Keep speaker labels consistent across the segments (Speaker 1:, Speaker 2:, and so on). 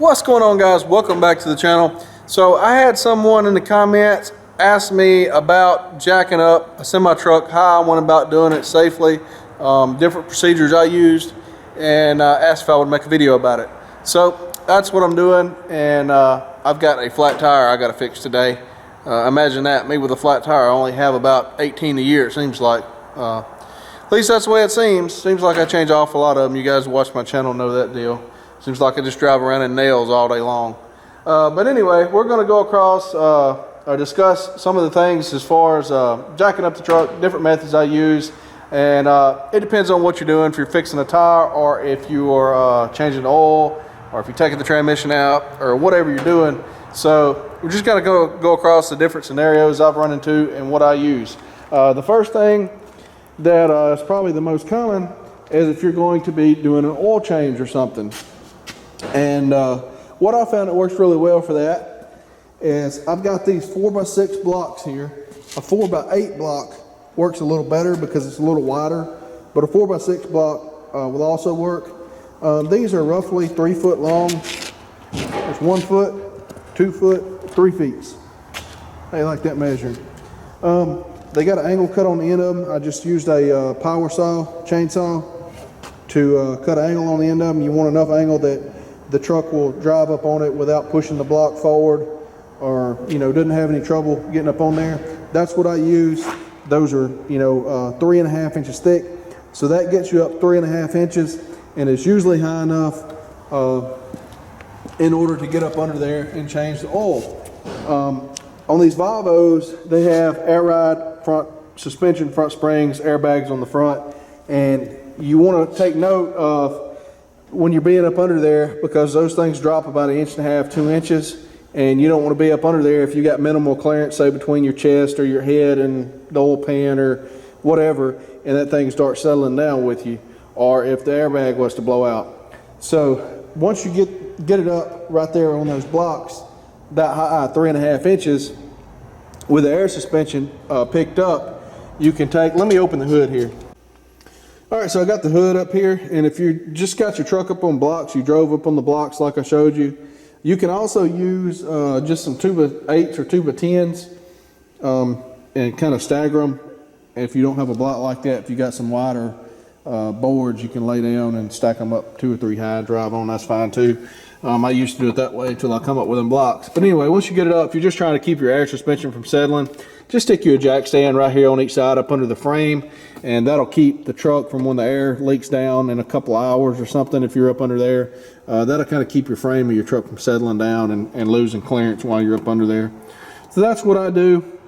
Speaker 1: What's going on, guys? Welcome back to the channel. So I had someone in the comments ask me about jacking up a semi truck, how I went about doing it safely, different procedures I used, and asked if I would make a video about it. So that's what I'm doing, and I've got a flat tire I got to fix today. Imagine that, me with a flat tire. I only have about 18 a year, it seems like. At least that's the way it seems. Seems like I change off a lot of them. You guys who watch my channel know that deal. Seems like I just drive around in nails all day long. But anyway, we're going to go across or discuss some of the things as far as jacking up the truck, different methods I use. And it depends on what you're doing, if you're fixing a tire or if you are changing the oil or if you're taking the transmission out or whatever you're doing. So we're just going to go across the different scenarios I've run into and what I use. The first thing that is probably the most common is if you're going to be doing an oil change or something. And what I found that works really well for that is I've got these 4x6 blocks here. A 4x8 block works a little better because it's a little wider, but a 4x6 block will also work. These are roughly 3 foot long. There's 1 foot, 2 foot, 3 feet. They like that measured. They got an angle cut on the end of them. I just used a power saw, chainsaw, to cut an angle on the end of them. You want enough angle that the truck will drive up on it without pushing the block forward, or doesn't have any trouble getting up on there. That's what I use. Those are 3.5 inches thick, so that gets you up 3.5 inches, and it's usually high enough in order to get up under there and change the oil. On these Volvos, they have air ride front suspension, front springs, airbags on the front, and you want to take note of when you're being up under there, because those things drop about 1.5 inches, 2 inches, and you don't want to be up under there if you got minimal clearance, say between your chest or your head and the oil pan or whatever, and that thing starts settling down with you, or if the airbag was to blow out. So once you get it up right there on those blocks, that high, 3.5 inches, with the air suspension picked up, you can take, let me open the hood here. All right, so I got the hood up here, and if you just got your truck up on blocks, you drove up on the blocks like I showed you, you can also use just some 2x8s or 2x10s and kind of stagger them. If you don't have a block like that, if you got some wider boards, you can lay down and stack them up 2 or 3 high and drive on. That's fine too. I used to do it that way until I come up with them blocks. But anyway, once you get it up, if you're just trying to keep your air suspension from settling, just stick you a jack stand right here on each side up under the frame, and that'll keep the truck from when the air leaks down in a couple of hours or something. If you're up under there, that'll kind of keep your frame of your truck from settling down and losing clearance while you're up under there. So that's what I do.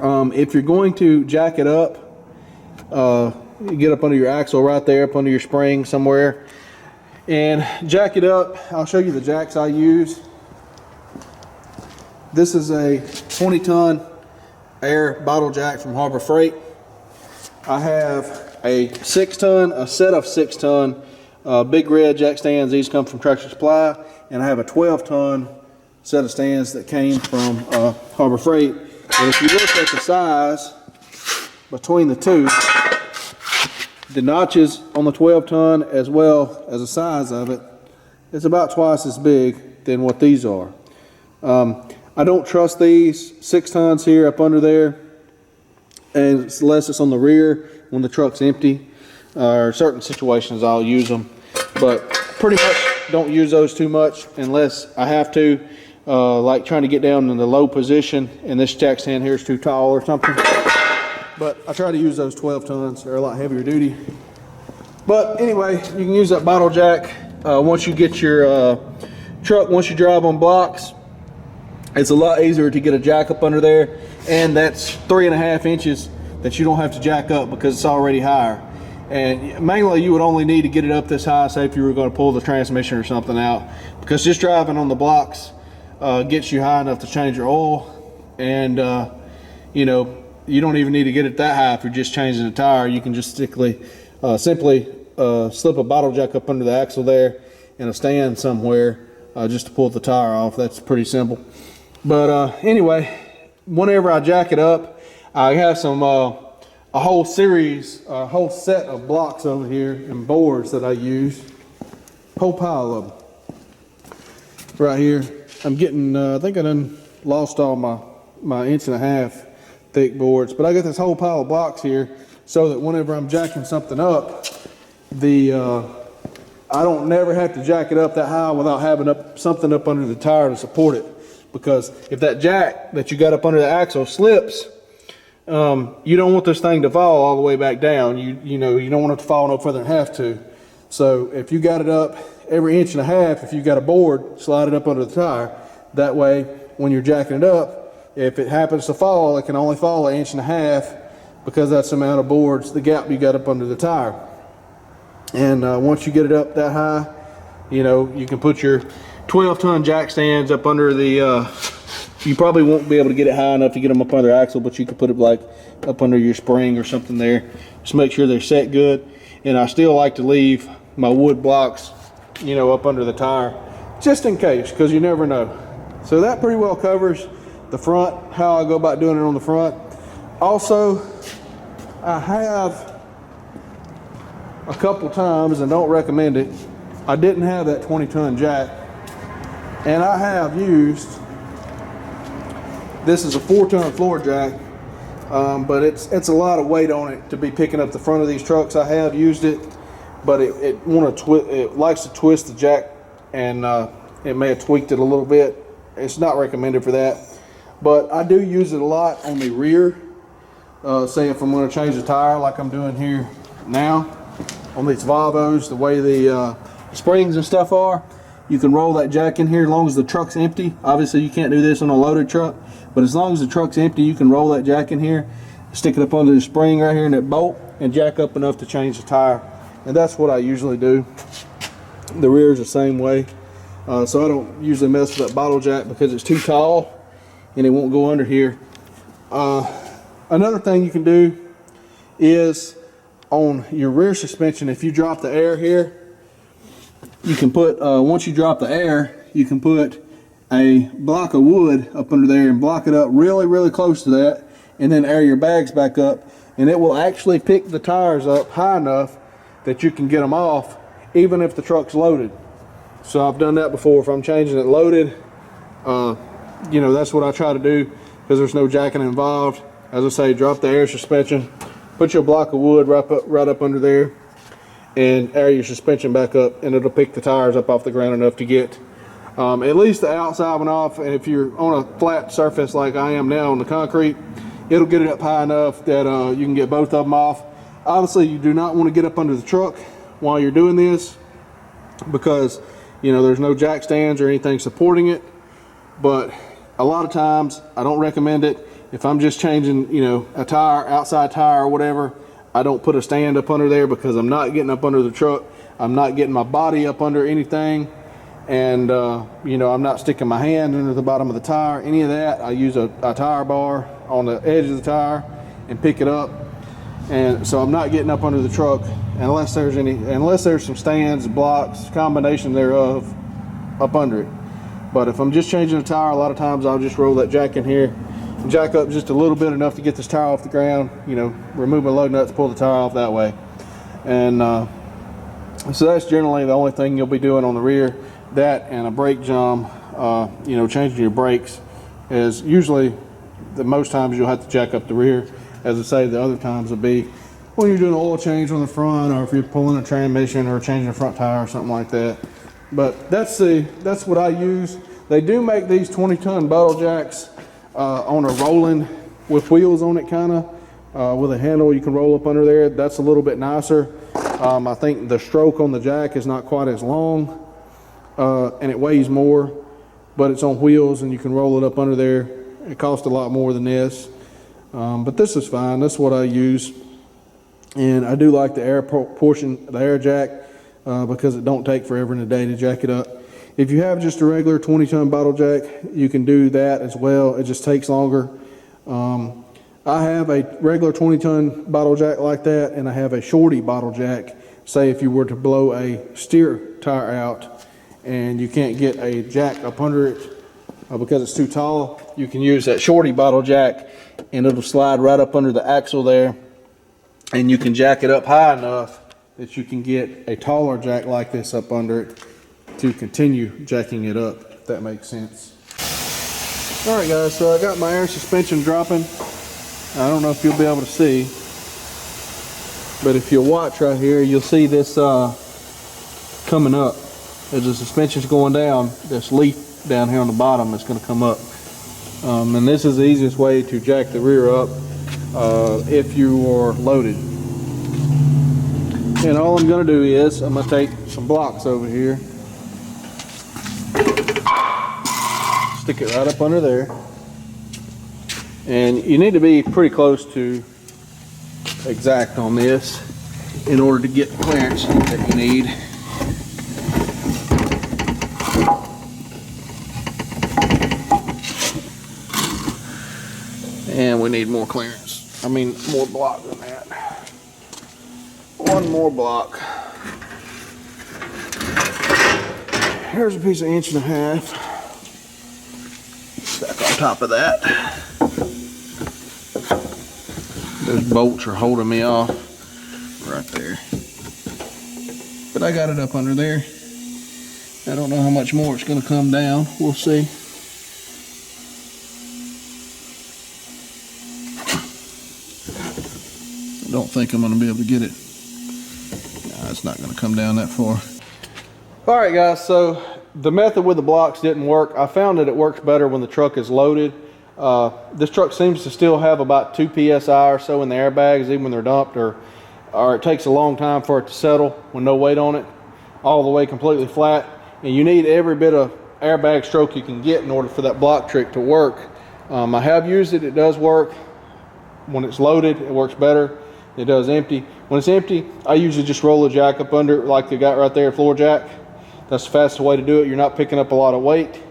Speaker 1: If you're going to jack it up, you get up under your axle right there, up under your spring somewhere, and jack it up. I'll show you the jacks I use. This is a 20-ton air bottle jack from Harbor Freight. I have a 6-ton, a set of 6-ton big red jack stands. These come from Tractor Supply, and I have a 12-ton set of stands that came from Harbor Freight. And if you look at the size between the two, the notches on the 12-ton as well as the size of it, it's about twice as big than what these are. I don't trust these 6 tons here up under there, and unless it's on the rear when the truck's empty, or certain situations I'll use them, but pretty much don't use those too much unless I have to, like trying to get down in the low position and this jack stand here is too tall or something. But I try to use those 12 tons. They're a lot heavier duty. But anyway, you can use that bottle jack once you get your truck, once you drive on blocks. It's a lot easier to get a jack up under there, and that's 3.5 inches that you don't have to jack up because it's already higher. And mainly you would only need to get it up this high, say if you were going to pull the transmission or something out, because just driving on the blocks gets you high enough to change your oil, and you don't even need to get it that high if you're just changing the tire. You can just simply slip a bottle jack up under the axle there and a stand somewhere just to pull the tire off. That's pretty simple. But anyway, whenever I jack it up, I have some a whole set of blocks over here and boards that I use, whole pile of them. right here. I'm getting, I think I done lost all my 1.5 inch thick boards, but I got this whole pile of blocks here so that whenever I'm jacking something up, I don't never have to jack it up that high without having something up under the tire to support it. Because if that jack that you got up under the axle slips, you don't want this thing to fall all the way back down. You know, you don't want it to fall no further than have to. So if you got it up every 1.5 inches, if you got a board, slide it up under the tire. That way, when you're jacking it up, if it happens to fall, it can only fall 1.5 inches because that's the amount of boards, the gap you got up under the tire. And once you get it up that high, you know, you can put your 12-ton jack stands up under the, you probably won't be able to get it high enough to get them up under the axle, but you can put it like up under your spring or something there. Just make sure they're set good. And I still like to leave my wood blocks, you know, up under the tire, just in case, because you never know. So that pretty well covers the front, how I go about doing it on the front. Also, I have a couple times, and don't recommend it, I didn't have that 20-ton jack, and I have used, this is a 4-ton floor jack, but it's a lot of weight on it to be picking up the front of these trucks. I have used it, but it likes to twist the jack, and it may have tweaked it a little bit. It's not recommended for that, but I do use it a lot on the rear. Say if I'm going to change the tire like I'm doing here now on these Volvos, the way the springs and stuff are, you can roll that jack in here as long as the truck's empty. Obviously you can't do this on a loaded truck, but as long as the truck's empty, you can roll that jack in here, stick it up under the spring right here in that bolt, and jack up enough to change the tire. And that's what I usually do. The rear is the same way. So I don't usually mess with that bottle jack because it's too tall and it won't go under here. Another thing you can do is on your rear suspension, if you drop the air here, you can put, once you drop the air, you can put a block of wood up under there and block it up really, really close to that, and then air your bags back up, and it will actually pick the tires up high enough that you can get them off even if the truck's loaded. So I've done that before. If I'm changing it loaded, you know, that's what I try to do because there's no jacking involved. As I say, drop the air suspension, put your block of wood right up under there, and air your suspension back up, and it'll pick the tires up off the ground enough to get at least the outside one off. And if you're on a flat surface like I am now on the concrete, it'll get it up high enough that you can get both of them off. Obviously, you do not want to get up under the truck while you're doing this because, you know, there's no jack stands or anything supporting it. But a lot of times, I don't recommend it. If I'm just changing, you know, a tire, outside tire or whatever, I don't put a stand up under there because I'm not getting up under the truck. I'm not getting my body up under anything. And, you know, I'm not sticking my hand under the bottom of the tire, any of that. I use a tire bar on the edge of the tire and pick it up. And so I'm not getting up under the truck unless there's some stands, blocks, combination thereof up under it. But if I'm just changing a tire, a lot of times I'll just roll that jack in here, jack up just a little bit enough to get this tire off the ground, you know, remove my lug nuts, pull the tire off that way. And so that's generally the only thing you'll be doing on the rear. That and a brake jump, you know, changing your brakes is usually the most times you'll have to jack up the rear. As I say, the other times will be when you're doing an oil change on the front, or if you're pulling a transmission or changing a front tire or something like that. But that's what I use. They do make these 20-ton bottle jacks on a rolling with wheels on it, kind of with a handle you can roll up under there. That's a little bit nicer. I think the stroke on the jack is not quite as long, and it weighs more, but it's on wheels and you can roll it up under there. It costs a lot more than this, but this is fine. That's what I use. And I do like the air portion, the air jack, because it don't take forever in a day to jack it up. If you have just a regular 20-ton bottle jack, you can do that as well. It just takes longer. I have a regular 20-ton bottle jack like that, and I have a shorty bottle jack. Say if you were to blow a steer tire out and you can't get a jack up under it because it's too tall, you can use that shorty bottle jack and it'll slide right up under the axle there, and you can jack it up high enough that you can get a taller jack like this up under it to continue jacking it up. if that makes sense. All right guys, so I got my air suspension dropping. I don't know if you'll be able to see, but if you'll watch right here, you'll see this coming up. As the suspension's going down, this leaf down here on the bottom is going to come up. And this is the easiest way to jack the rear up if you are loaded. And all I'm going to do is, I'm going to take some blocks over here, stick it right up under there. And you need to be pretty close to exact on this in order to get the clearance that you need. And we need more clearance. I mean, more block than that. One more block. Here's a piece of 1.5 inch. Stack on top of that. Those bolts are holding me off right there. But I got it up under there. I don't know how much more it's going to come down. We'll see. I don't think I'm going to be able to get it. No, it's not going to come down that far. Alright guys, so the method with the blocks didn't work. I found that it works better when the truck is loaded. This truck seems to still have about 2 psi or so in the airbags, even when they're dumped, or it takes a long time for it to settle with no weight on it, all the way completely flat. And you need every bit of airbag stroke you can get in order for that block trick to work. I have used it, it does work. When it's loaded, it works better. It does empty. When it's empty, I usually just roll the jack up under, like they got right there, floor jack. That's the fastest way to do it. You're not picking up a lot of weight.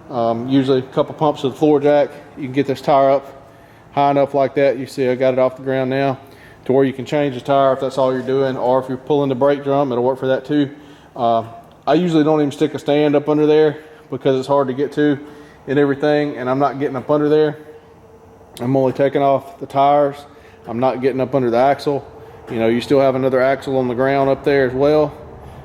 Speaker 1: Usually a couple pumps of the floor jack, you can get this tire up high enough like that. You see I got it off the ground now to where you can change the tire if that's all you're doing, or if you're pulling the brake drum, it'll work for that too. I usually don't even stick a stand up under there because it's hard to get to and everything, and I'm not getting up under there. I'm only taking off the tires. I'm not getting up under the axle. You know, you still have another axle on the ground up there as well.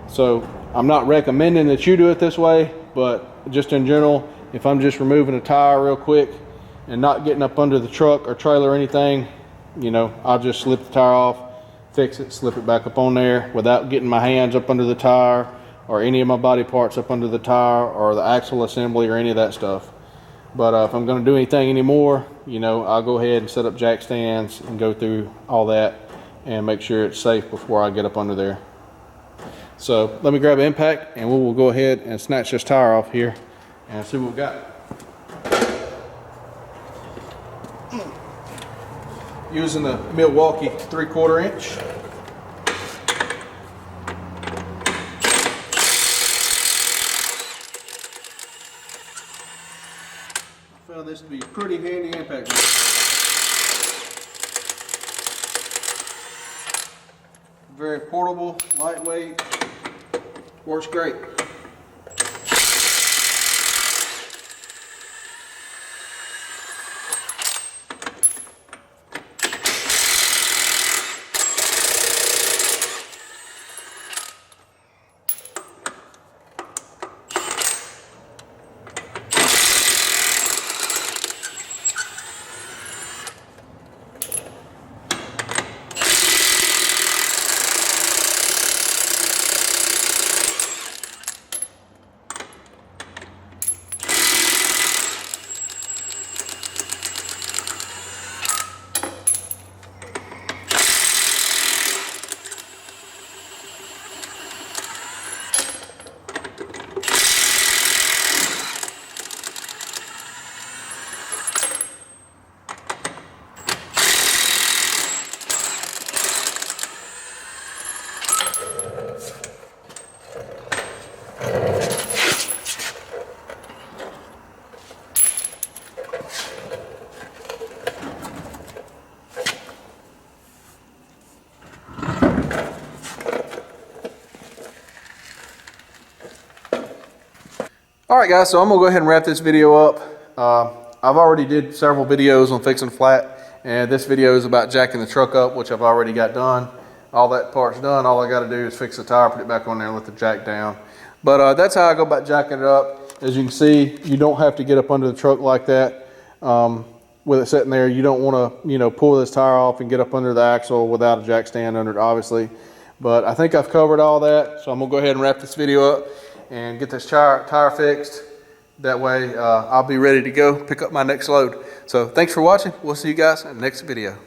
Speaker 1: So I'm not recommending that you do it this way, but just in general, if I'm just removing a tire real quick and not getting up under the truck or trailer or anything, you know, I'll just slip the tire off, fix it, slip it back up on there without getting my hands up under the tire or any of my body parts up under the tire or the axle assembly or any of that stuff. But if I'm going to do anything anymore, you know, I'll go ahead and set up jack stands and go through all that and make sure it's safe before I get up under there. So let me grab an impact and we will go ahead and snatch this tire off here and see what we've got. Using the Milwaukee 3/4 inch. I found this to be a pretty handy impact. Very portable, lightweight, works great. Alright guys, so I'm going to go ahead and wrap this video up. I've already did several videos on fixing flat, and this video is about jacking the truck up, which I've already got done. All that part's done. All I got to do is fix the tire, put it back on there and let the jack down. But that's how I go about jacking it up. As you can see, you don't have to get up under the truck like that. With it sitting there, you don't want to, you know, pull this tire off and get up under the axle without a jack stand under it, obviously. But I think I've covered all that, so I'm gonna go ahead and wrap this video up and get this tire fixed. That way I'll be ready to go pick up my next load. So thanks for watching. We'll see you guys in the next video.